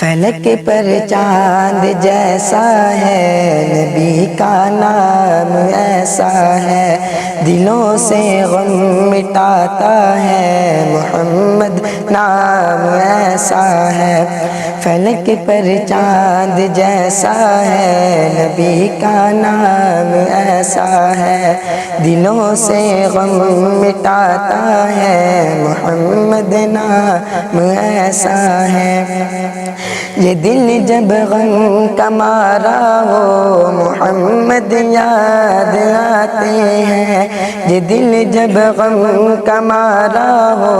فلک پر چاند جیسا ہے نبی کا نام ایسا ہے، دلوں سے غم مٹاتا ہے محمد نام ایسا ہے۔ فلک پر چاند جیسا ہے نبی کا نام ایسا ہے، دلوں سے غم مٹاتا ہے محمد نام ایسا ہے۔ یہ دل جب غم کا مارا ہو محمد یاد آتے ہیں، یہ دل جب غم کا مارا ہو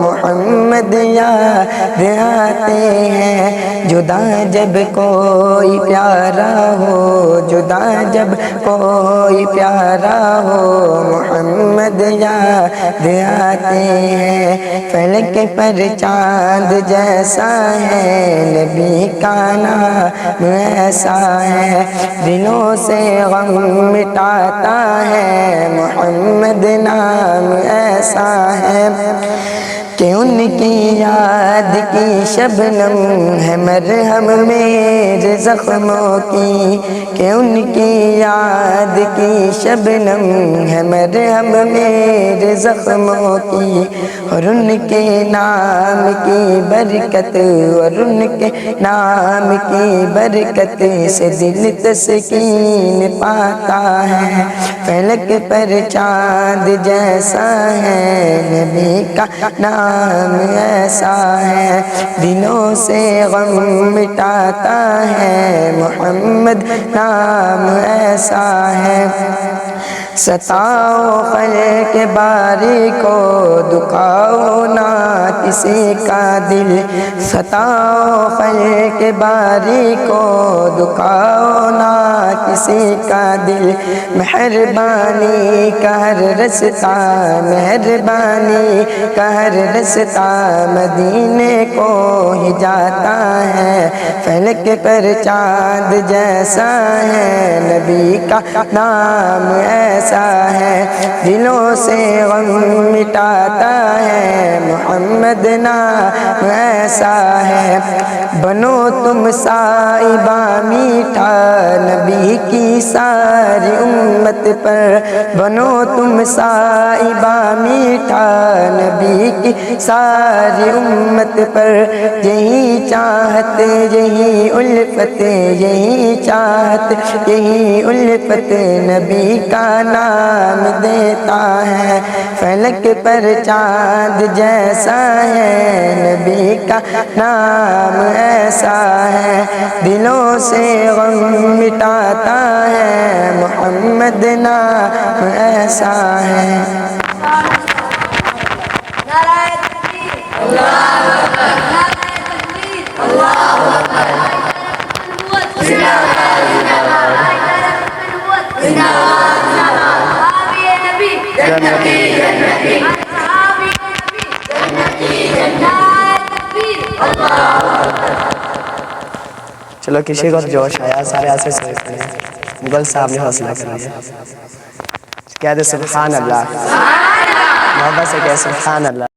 محمد یاد آتے ہیں۔ جدا جب کوئی پیارا ہو، جدا جب کوئی پیارا ہو محمد یاد آتے ہیں۔ فلک پر چاند جیسا ہے نبی کا نام ایسا ہے، دلوں سے غم مٹاتا ہے محمد نام ایسا ہے۔ کہ ان کی یاد کی شبنم ہے مرہم میرے زخموں کی، کہ ان کی یاد کی شبنم ہے مرہم میرے زخموں کی، اور ان کے نام کی برکت، اور ان کے نام کی برکت سے دل تسکین پاتا ہے۔ فلک پر چاند جیسا ہے نبی کا نام ایسا ہے، دلوں سے غم مٹاتا ہے محمد نام ایسا ہے۔ ستاؤ خلق باری کو، دکھاؤ نہ کسی کا دل، ستاؤ خلق باری کو، دکھاؤ نہ کسی کا دل۔ مہربانی کا ہر رستہ، مہربانی کا ہر رستہ مدینے کو ہی جاتا ہے۔ فلک پر چاند جیسا ہے نبی کا نام ایسا ہے، دلوں سے غم مٹاتا ہے محمد نام ایسا ہے۔ بنو تم صائبہ میٹھا نبی کی ساری امت پر، بنو تم صائبہ میٹھا نبی کی ساری امت پر، یہی چاہت یہی الفت، یہی چاہت یہی الفت نبی کا نام دیتا ہے۔ فلک پر چاند جیسا ہے نبی کا نام ایسا ہے، دلوں سے غم مٹاتا ہے محمد نام ایسا ہے۔ چلو کسی کو جوش آیا، سارے ایسے سوئے پڑے۔ مغل صاحب نے حوصلہ کر لیا، کہہ دے سبحان اللہ، محبت سے کہہ سبحان اللہ۔